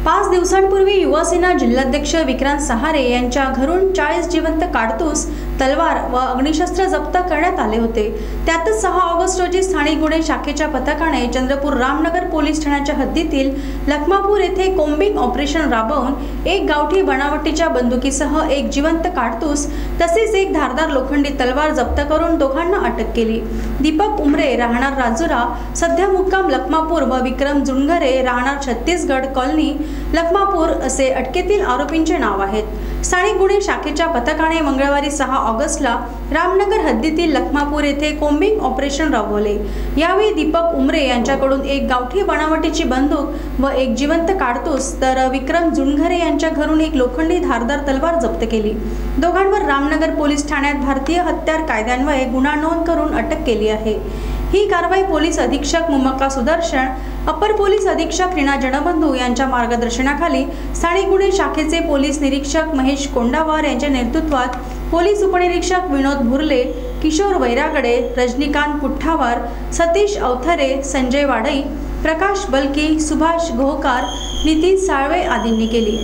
5 दिवसांपूर्वी युवासेना जिल्हाध्यक्ष विक्रांत सहारे यांच्या घरून 40 जिवंत काडतूस, तलवार व अग्निशस्त्र जप्त करण्यात आले होते। त्यातच 6 ऑगस्ट रोजी स्थानिक गुन्हे शाखेच्या पथकाने चंद्रपूर रामनगर पोलीस ठाण्याच्या हद्दीतील लखमापूर येथे कोम्बिंग ऑपरेशन राबवून एक गावठी बनावटीच्या बंदुकीसह एक जिवंत काडतूस तसेच एक धारदार लोखंडी तलवार जप्त करून दोघांना अटक केली। दीपक उमरे राहणार राजुरा सध्या मुक्काम लखमापूर व विक्रम जुनघरे राहणार छत्तीसगड कॉलनी लखमापूर असे अटकेतील आरोपींचे नाव आहेत। स्थानिक गुन्हे शाखेच्या पथकाने मंगळवारी 6 ऑगस्टला रामनगर हद्दीतील लखमापूर येथे कोम्बिंग ऑपरेशन राबवले। यावेळी दीपक उमरे यांच्याकडून एक गावठी बनावटीची बंदूक व एक जिवंत काडतूस तर विक्रम जुनघरे यांच्या घरून एक लोखंडी धारदार तलवार जप्त केली। दोघांवर रामनगर पोलीस ठाण्यात भारतीय हत्यार कायद्यान्वये गुन्हा नोंद करून अटक केली आहे। ही कारवाई पोलीस अधीक्षक मुमक्का सुदर्शन, अपर पोलीस अधीक्षक रीना जनबंधू यांच्या मार्गदर्शनाखाली स्थानिक गुन्हे शाखेचे पोलीस निरीक्षक महेश कोंडावार यांच्या नेतृत्वात पोलीस उपनिरीक्षक विनोद भुर्ले, किशोर वैरागडे, रजनीकांत पुठ्ठावार, सतीश अवथरे, संजय वाडई, प्रकाश बलकी, सुभाष घोहकार, नितीन साळवे आदींनी केली।